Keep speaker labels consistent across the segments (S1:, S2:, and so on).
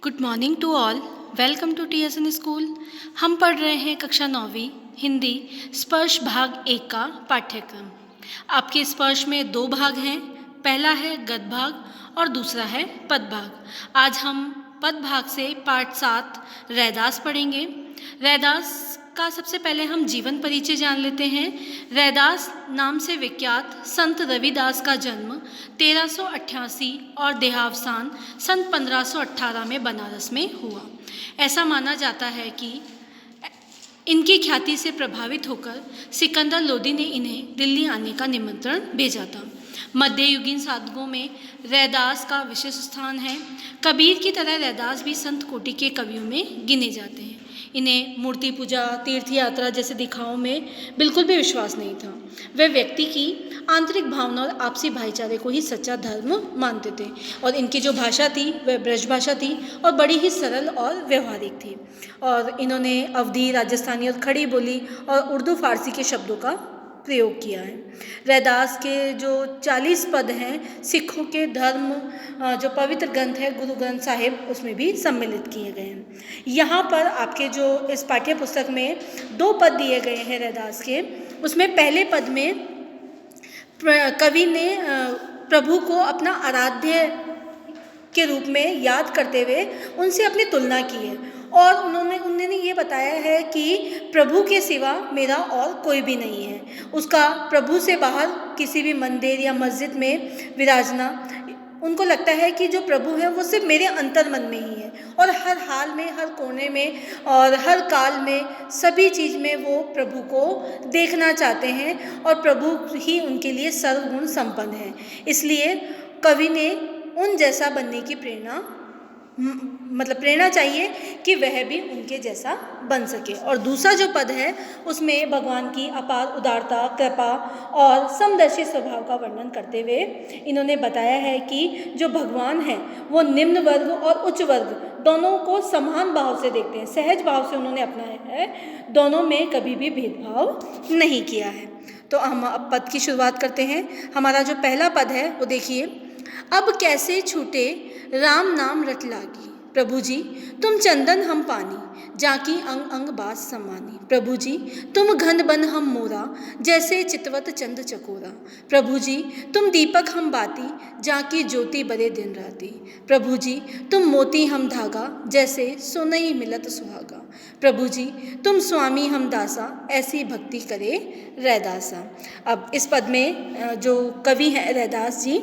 S1: Good morning to all. Welcome to TSN school. हम पढ़ रहे हैं कक्षा 9वीं हिंदी स्पर्श भाग 1 का पाठ्यक्रम। आपके स्पर्श में 2 भाग हैं, पहला है गद्य भाग और दूसरा है पद भाग। आज हम पद भाग से पाठ 7 रैदास पढ़ेंगे। रैदास का सबसे पहले हम जीवन परिचय जान लेते हैं। रैदास नाम से विख्यात संत रविदास का जन्म 1388 और देहावसान सन 1518 में बनारस में हुआ। ऐसा माना जाता है कि इनकी ख्याति से प्रभावित होकर सिकंदर लोदी ने इन्हें दिल्ली आने का निमंत्रण भेजा था। मध्ययुगीन साधकों में रैदास का विशेष स्थान है। कबीर की तरह रैदास भी संत कोटि के कवियों में गिने जाते हैं। इन्हें मूर्ति पूजा, तीर्थ यात्रा जैसे दिखावों में बिल्कुल भी विश्वास नहीं था। वे व्यक्ति की आंतरिक भावना और आपसी भाईचारे को ही सच्चा धर्म मानते थे और इनकी जो भाषा थी वह ब्रज भाषा थी और बड़ी ही सरल और व्यवहारिक थी। और इन्होंने अवधी, राजस्थानी और खड़ी बोली और उर्दू फारसी के शब्दों का प्रयोग किया है। रैदास के जो 40 पद हैं सिखों के धर्म जो पवित्र ग्रंथ है गुरु ग्रंथ साहिब उसमें भी सम्मिलित किए गए हैं। यहाँ पर आपके जो इस पाठ्य पुस्तक में 2 पद दिए गए हैं रैदास के, उसमें पहले पद में कवि ने प्रभु को अपना आराध्य के रूप में याद करते हुए उनसे अपनी तुलना की है और उन्होंने ये बताया है कि प्रभु के सिवा मेरा और कोई भी नहीं है। उसका प्रभु से बाहर किसी भी मंदिर या मस्जिद में विराजना, उनको लगता है कि जो प्रभु है वो सिर्फ मेरे अंतर मन में ही है और हर हाल में, हर कोने में और हर काल में सभी चीज़ में वो प्रभु को देखना चाहते हैं और प्रभु ही उनके लिए सर्वगुण संपन्न है। इसलिए कवि ने उन जैसा बनने की प्रेरणा चाहिए कि वह भी उनके जैसा बन सके। और दूसरा जो पद है उसमें भगवान की अपार उदारता, कृपा और समदर्शी स्वभाव का वर्णन करते हुए इन्होंने बताया है कि जो भगवान हैं वो निम्न वर्ग और उच्च वर्ग दोनों को समान भाव से देखते हैं, सहज भाव से उन्होंने अपनाया है, दोनों में कभी भी भेदभाव नहीं किया है। तो हम अब पद की शुरुआत करते हैं। हमारा जो पहला पद है वो देखिए, अब कैसे छूटे राम नाम रट लागी, प्रभु जी तुम चंदन हम पानी, जाकी अंग अंग बास समानी, प्रभु जी तुम घन बन हम मोरा, जैसे चितवत चंद चकोरा, प्रभु जी तुम दीपक हम बाती, जाकी ज्योति बरे दिन राती, प्रभु जी तुम मोती हम धागा, जैसे सोनई मिलत सुहागा, प्रभु जी तुम स्वामी हम दासा, ऐसी भक्ति करे रैदासा। अब इस पद में जो कवि हैं रैदास जी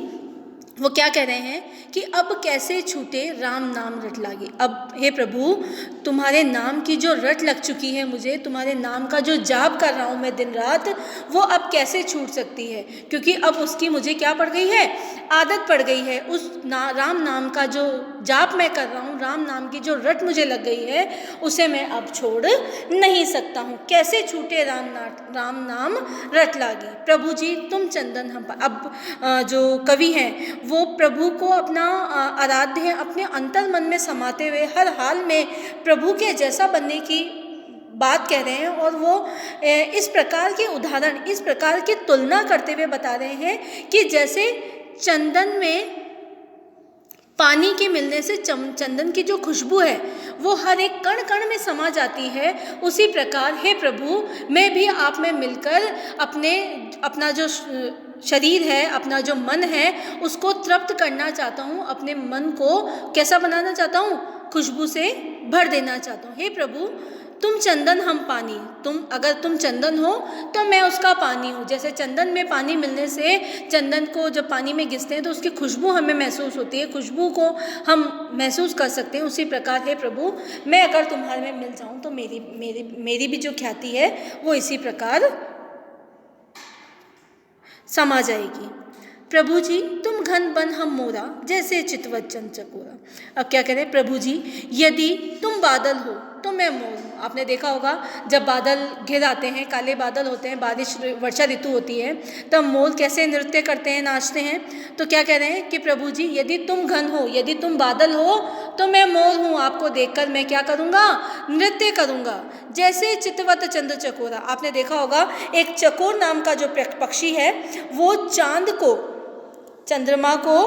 S1: वो क्या कह रहे हैं कि अब कैसे छूटे राम नाम रट लागी। अब हे प्रभु तुम्हारे नाम की जो रट लग चुकी है, मुझे तुम्हारे नाम का जो जाप कर रहा हूँ मैं दिन रात, वो अब कैसे छूट सकती है, क्योंकि अब उसकी मुझे क्या पड़ गई है, आदत पड़ गई है। उस राम नाम का जो जाप मैं कर रहा हूँ, राम नाम की जो रट मुझे लग गई है, उसे मैं अब छोड़ नहीं सकता हूँ। कैसे छूटे राम नाम रट लागी, प्रभु जी तुम चंदन हम। अब जो कवि हैं वो प्रभु को अपना आराध्य अपने अंतर मन में समाते हुए हर हाल में प्रभु के जैसा बनने की बात कह रहे हैं और वो इस प्रकार के उदाहरण, इस प्रकार की तुलना करते हुए बता रहे हैं कि जैसे चंदन में पानी के मिलने से चंदन की जो खुशबू है वो हर एक कण कण में समा जाती है, उसी प्रकार हे प्रभु मैं भी आप में मिलकर अपना जो शरीर है, अपना जो मन है उसको तृप्त करना चाहता हूँ, अपने मन को कैसा बनाना चाहता हूँ, खुशबू से भर देना चाहता हूँ। हे प्रभु तुम चंदन हम पानी, अगर तुम चंदन हो तो मैं उसका पानी हूँ। जैसे चंदन में पानी मिलने से चंदन को जब पानी में घिसते हैं तो उसकी खुशबू हमें महसूस होती है, खुशबू को हम महसूस कर सकते हैं, उसी प्रकार हे प्रभु मैं अगर तुम्हारे में मिल जाऊँ तो मेरी भी जो ख्याति है वो इसी प्रकार समा जाएगी। प्रभु जी तुम घन बन हम मोरा, जैसे चितवत चंद चकोरा। अब क्या कह रहे हैं, प्रभु जी यदि तुम बादल हो तो मैं मोर हूँ। आपने देखा होगा जब बादल घिर आते हैं, काले बादल होते हैं, बारिश वर्षा ऋतु होती है, तब मोर कैसे नृत्य करते हैं, नाचते हैं। तो क्या कह रहे हैं कि प्रभु जी यदि तुम घन हो, यदि तुम बादल हो तो मैं मोर हूँ, आपको देखकर मैं क्या करूँगा, नृत्य करूँगा, जैसे चितवत चंद चकोरा। आपने देखा होगा एक चकोर नाम का जो पक्षी है वो चांद को, चंद्रमा को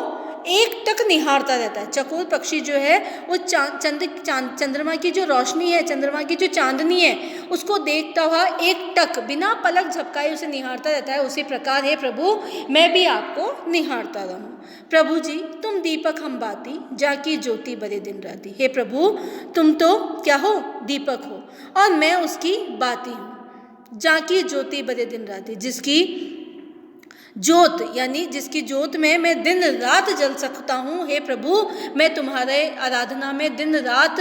S1: एकटक निहारता रहता है। चकोर पक्षी जो है वो चंद्रमा की जो रोशनी है, चंद्रमा की जो चांदनी है, उसको देखता हुआ एकटक बिना पलक झपकाए उसे निहारता रहता है। उसी प्रकार हे प्रभु मैं भी आपको निहारता रहूं। प्रभु जी तुम दीपक हम बाती, जाकी ज्योति बड़े दिन राती। हे प्रभु तुम तो क्या हो, दीपक हो, और मैं उसकी बाती हूँ। जाकी ज्योति बड़े दिन राती, जिसकी ज्योत यानी जिसकी ज्योत में मैं दिन रात जल सकता हूँ। हे प्रभु मैं तुम्हारे आराधना में दिन रात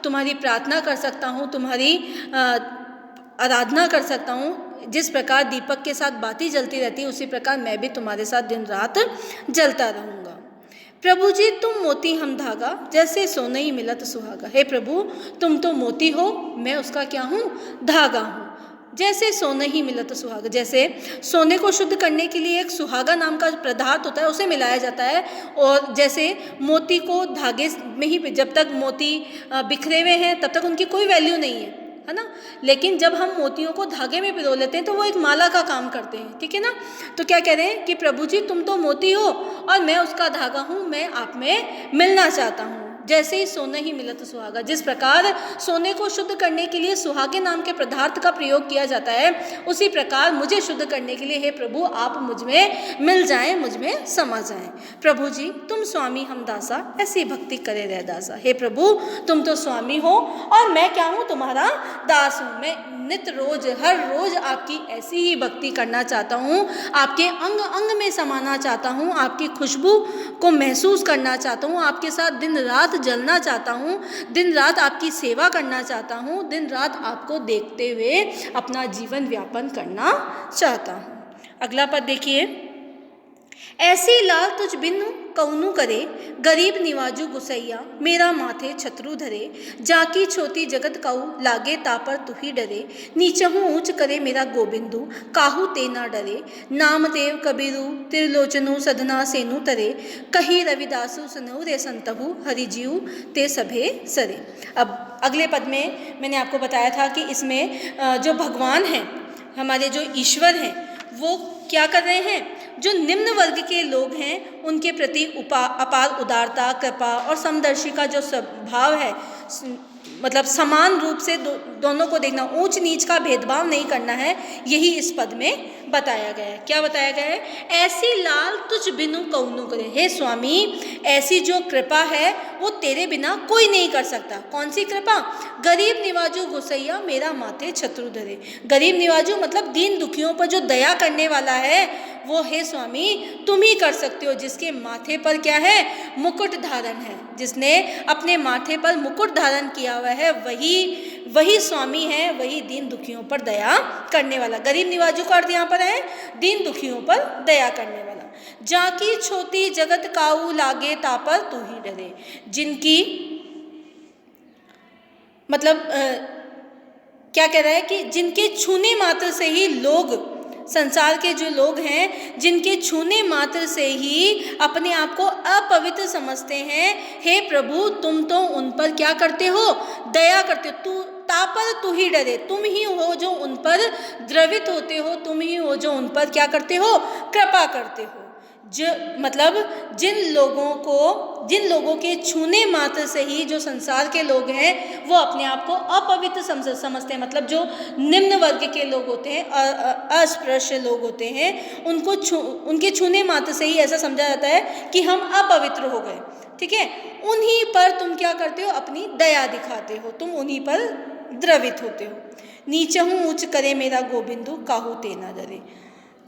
S1: तुम्हारी प्रार्थना कर सकता हूँ, तुम्हारी आराधना कर सकता हूँ। जिस प्रकार दीपक के साथ बाती जलती रहती है, उसी प्रकार मैं भी तुम्हारे साथ दिन रात जलता रहूँगा। प्रभु जी तुम मोती हम धागा, जैसे सोनई मिलत सुहागा। हे प्रभु तुम तो मोती हो, मैं उसका क्या हूँ, धागा हूँ। जैसे सोने ही मिलत सुहागा, जैसे सोने को शुद्ध करने के लिए एक सुहागा नाम का पदार्थ होता है, उसे मिलाया जाता है। और जैसे मोती को धागे में ही, जब तक मोती बिखरे हुए हैं तब तक उनकी कोई वैल्यू नहीं है ना। लेकिन जब हम मोतियों को धागे में पिरो लेते हैं तो वो एक माला का काम करते हैं, ठीक है ना। तो क्या कह रहे हैं कि प्रभु जी तुम तो मोती हो और मैं उसका धागा हूँ, मैं आप में मिलना चाहता हूँ। जैसे ही सोना ही मिलत सुहागा, जिस प्रकार सोने को शुद्ध करने के लिए सुहागे नाम के पदार्थ का प्रयोग किया जाता है, उसी प्रकार मुझे शुद्ध करने के लिए हे प्रभु आप मुझ में मिल जाएं, मुझ में समा जाएं। प्रभु जी तुम स्वामी हम दासा, ऐसी भक्ति करे रह दासा। हे प्रभु तुम तो स्वामी हो और मैं क्या हूँ, तुम्हारा दास हूँ। मैं नित रोज हर रोज आपकी ऐसी ही भक्ति करना चाहता हूँ, आपके अंग अंग में समाना चाहता हूँ, आपकी खुशबू को महसूस करना चाहता हूँ, आपके साथ दिन रात जलना चाहता हूँ, दिन रात आपकी सेवा करना चाहता हूँ, दिन रात आपको देखते हुए अपना जीवन व्यापन करना चाहता हूँ। अगला पद देखिए, ऐसी लाल तुझ बिनु कौनु करे, गरीब निवाजू गुसैया मेरा माथे छत्रु धरे। जाकी छोटी जगत काऊ लागे तापर तु ही डरे, नीचहु ऊंच करे मेरा गोबिंदु काहू ते ना डरे। नामदेव कबीरू त्रिलोचनु सधना सेनु तरे, कही रविदासु सुनऊ रे संतहु हरिजीव ते सभे सरे। अब अगले पद में मैंने आपको बताया था कि इसमें जो भगवान हैं, हमारे जो ईश्वर हैं, वो क्या कर रहे हैं, जो निम्न वर्ग के लोग हैं उनके प्रति अपार उदारता, कृपा और समदर्शी का जो स्वभाव है, मतलब समान रूप से दोनों को देखना, ऊंच नीच का भेदभाव नहीं करना है, यही इस पद में बताया गया है। क्या बताया गया है, ऐसी लाल तुझ बिनु कौनु करे। हे स्वामी ऐसी जो कृपा है वो तेरे बिना कोई नहीं कर सकता। कौन सी कृपा, गरीब निवाजू गुसैया मेरा माथे छत्रु धरे। गरीब निवाजू मतलब दीन दुखियों पर जो दया करने वाला है, वो हे स्वामी तुम ही कर सकते हो। जिसके माथे पर क्या है, मुकुट धारण है, जिसने अपने माथे पर मुकुट धारण किया हुआ है, वही स्वामी है, वही दीन दुखियों पर दया करने वाला। गरीब निवाजू का अर्थ यहाँ पर है दीन दुखियों पर दया करने वाला। जाकी छोटी जगत काऊ लागे तापर तू ही डरे, जिनकी मतलब क्या कह रहा है कि जिनके छूने मात्र से ही लोग, संसार के जो लोग हैं, जिनके छूने मात्र से ही अपने आप को अपवित्र समझते हैं, हे प्रभु तुम तो उन पर क्या करते हो, दया करते हो। तू तापर तू ही डरे, तुम ही हो जो उन पर द्रवित होते हो, तुम ही हो जो उन पर क्या करते हो, कृपा करते हो। मतलब जिन लोगों के छूने मात्र से ही जो संसार के लोग हैं वो अपने आप को अपवित्र समझते हैं, मतलब जो निम्न वर्ग के लोग होते हैं, अस्पृश्य लोग होते हैं, उनके छूने मात्र से ही ऐसा समझा जाता है कि हम अपवित्र हो गए, ठीक है। उन्हीं पर तुम क्या करते हो, अपनी दया दिखाते हो, तुम उन्हीं पर द्रवित होते हो। नीचहु ऊंच करे मेरा गोबिंदु काहू ते ना डरे।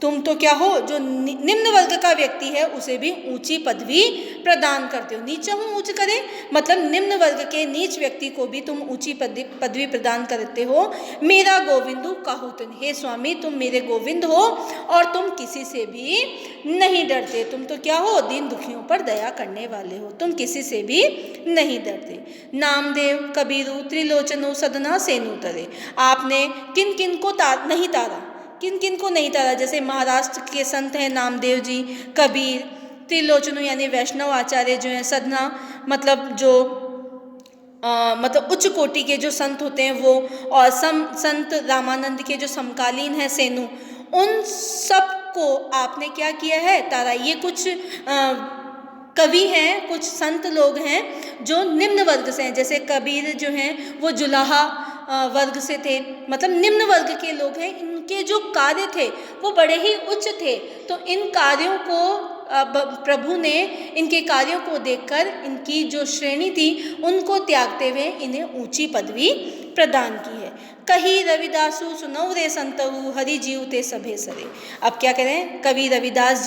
S1: तुम तो क्या हो, जो निम्न वर्ग का व्यक्ति है उसे भी ऊंची पदवी प्रदान करते हो। नीचहु ऊंच करे मतलब निम्न वर्ग के नीच व्यक्ति को भी तुम ऊंची पदवी प्रदान करते हो। मेरा गोविंदु काहू ते, हे स्वामी तुम मेरे गोविंद हो और तुम किसी से भी नहीं डरते। तुम तो क्या हो, दीन दुखियों पर दया करने वाले हो, तुम किसी से भी नहीं डरते। नामदेव कबीरू त्रिलोचनु सदना सेनु तरे। आपने किन किन को नहीं तारा, किन किन को नहीं तारा, जैसे महाराष्ट्र के संत हैं नामदेव जी, कबीर, त्रिलोचनु यानी वैष्णव आचार्य जो हैं, सदना मतलब जो मतलब उच्च कोटि के जो संत होते हैं वो, और संत रामानंद के जो समकालीन हैं सेनु, उन सब को आपने क्या किया है, तारा। ये कुछ कवि हैं, कुछ संत लोग हैं जो निम्न वर्ग से हैं, जैसे कबीर जो हैं वो जुलाहा वर्ग से थे, मतलब निम्न वर्ग के लोग हैं। इनके जो कार्य थे वो बड़े ही उच्च थे, तो इन कार्यों को प्रभु ने इनके कार्यों को देखकर इनकी जो श्रेणी थी उनको त्यागते हुए इन्हें ऊंची पदवी प्रदान की है। कही रविदासु सुनौ रे संतहु हरि जीव ते सभे सरे। अब क्या करें, कवि रविदास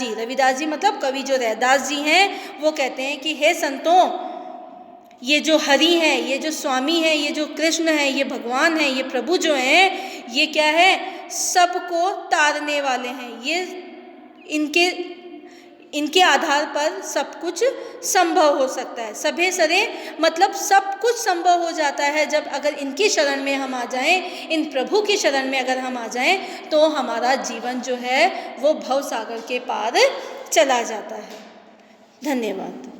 S1: जी मतलब कवि जो रैदास जी हैं वो कहते हैं कि हे संतों, ये जो हरि हैं, ये जो स्वामी हैं, ये जो कृष्ण हैं, ये भगवान हैं, ये प्रभु जो हैं, ये क्या है, सबको तारने वाले हैं। ये इनके आधार पर सब कुछ संभव हो सकता है। सभे सरे मतलब सब कुछ संभव हो जाता है जब अगर इनकी शरण में हम आ जाएं, इन प्रभु की शरण में अगर हम आ जाएं, तो हमारा जीवन जो है वो भव सागर के पार चला जाता है। धन्यवाद।